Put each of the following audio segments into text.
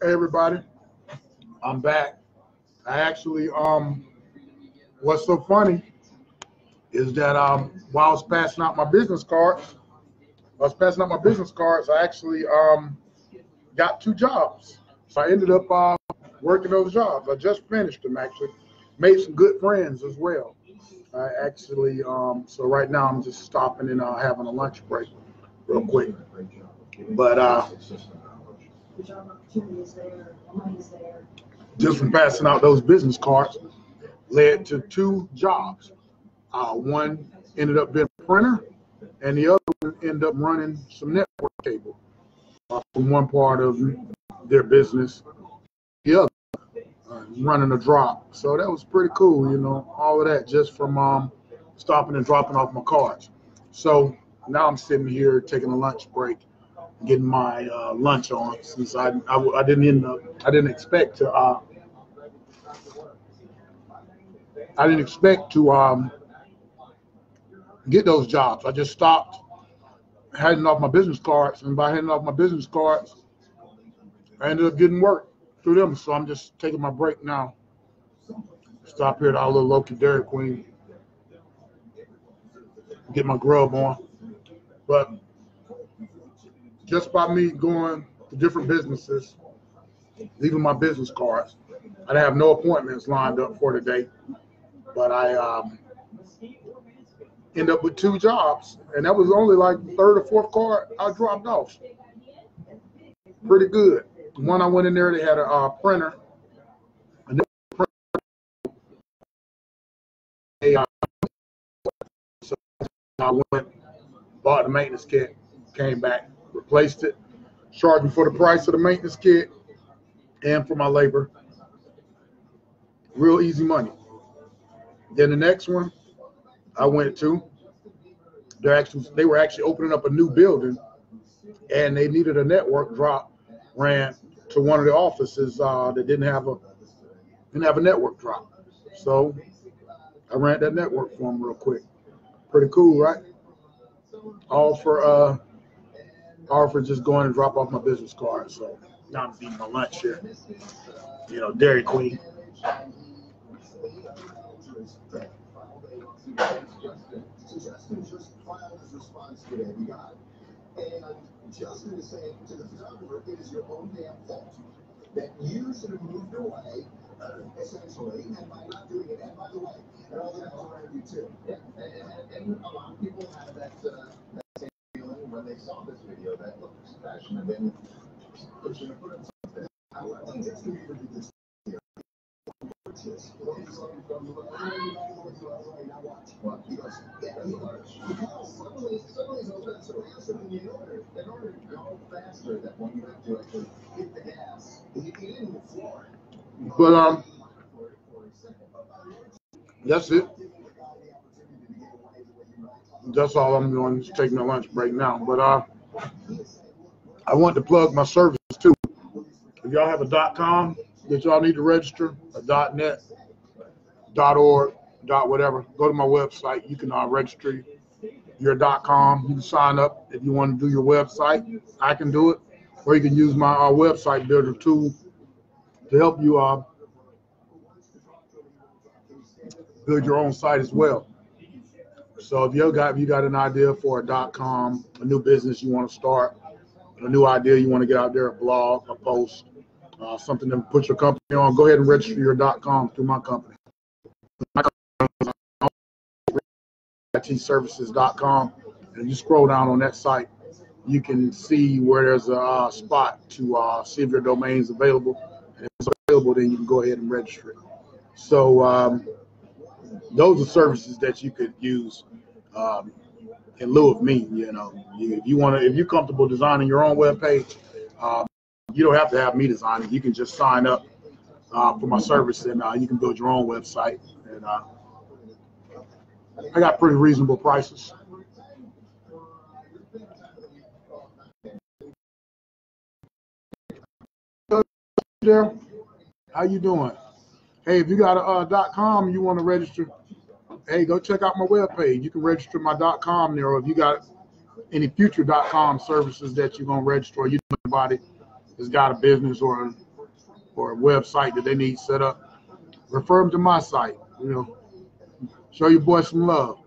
Hey everybody, I'm back. I actually what's so funny is that while I was passing out my business cards, I actually got 2 jobs. So I ended up working those jobs. I just finished them actually. Made some good friends as well. I actually so right now I'm just stopping and having a lunch break real quick. But just from passing out those business cards led to 2 jobs. One ended up being a printer, and the other one ended up running some network cable from one part of their business, the other running a drop. So that was pretty cool, all of that just from stopping and dropping off my cards. So now I'm sitting here taking a lunch break, getting my lunch on, since I didn't expect to get those jobs. I just stopped heading off my business cards, and by heading off my business cards, I ended up getting work through them. So I'm just taking my break now. Stop here at our little local Dairy Queen, get my grub on. But just by me going to different businesses, leaving my business cards, I didn't have no appointments lined up for today, but I end up with 2 jobs, and that was only like the 3rd or 4th card I dropped off. Pretty good. One I went in there, they had a printer, and so I went, bought the maintenance kit, came back, replaced it, charged me for the price of the maintenance kit and for my labor. Real easy money. Then the next one I went to, they were actually opening up a new building, and they needed a network drop ran to one of the offices that didn't have a network drop. So I ran that network for them real quick. Pretty cool, right? All for just going and drop off my business card. So now I'm eating my lunch here. Dairy Queen. Justin just filed his response today. We got it. And Justin is saying to the photographer, it is your own damn fault that you should have moved away, essentially, and by not doing it, and by the way, and all that around you too. Yeah, and a lot of people have that same feeling when they saw this video that, look, fashion have been pushing to put in something. I think Justin Bieber did this. But that's it. That's all I'm doing, is taking a lunch break now. But I want to plug my service too. If y'all have a .com that y'all need to register, a .net, .org, .whatever, go to my website. You can register your .com. You can sign up if you want to do your website. I can do it, or you can use my website builder tool to help you build your own site as well. So if you got an idea for a .com, a new business you want to start, a new idea you want to get out there, a blog, a post, something to put your company on, go ahead and register your .com through my company. My company is itservices.com, and you scroll down on that site, you can see where there's a spot to see if your domain is available. And if it's available, then you can go ahead and register it. So those are services that you could use in lieu of me. If you're comfortable designing your own web page, you don't have to have me design it. You can just sign up for my service, and you can build your own website. And I got pretty reasonable prices. How you doing? Hey, if you got a .com you want to register, hey, go check out my webpage. You can register my .com there, or if you got any future .com services that you're going to register, or you know anybody that's got a business or or a website that they need set up, refer them to my site. Show your boy some love.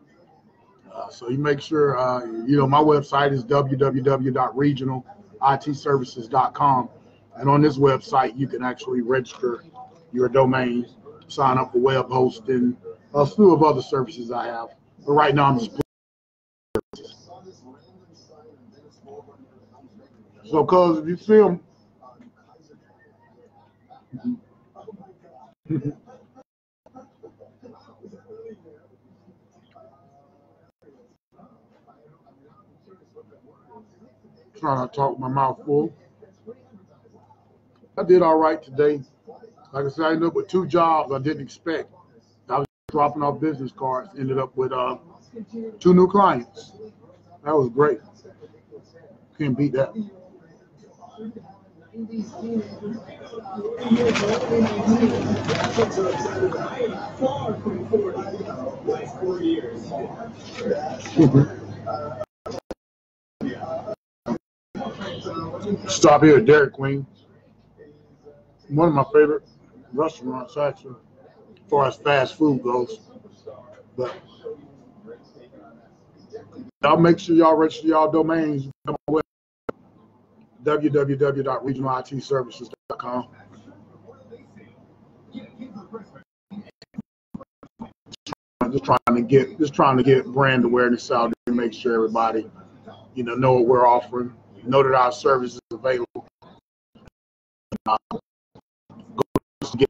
So you make sure, my website is www.regionalitservices.com. And on this website, you can actually register your domain, sign up for web hosting, a slew of other services I have. But right now, I'm split. So, cuz, if you film, trying not to talk with my mouth full. I did all right today. Like I said, I ended up with 2 jobs I didn't expect. I was dropping off business cards, ended up with 2 new clients. That was great. Can't beat that. Stop here at Dairy Queen. One of my favorite restaurants, actually, as far as fast food goes. But y'all make sure y'all register y'all domains on my website, www.regionalitservices.com. I'm just trying to get brand awareness out there and make sure everybody, know what we're offering, know that our service is available. Go to get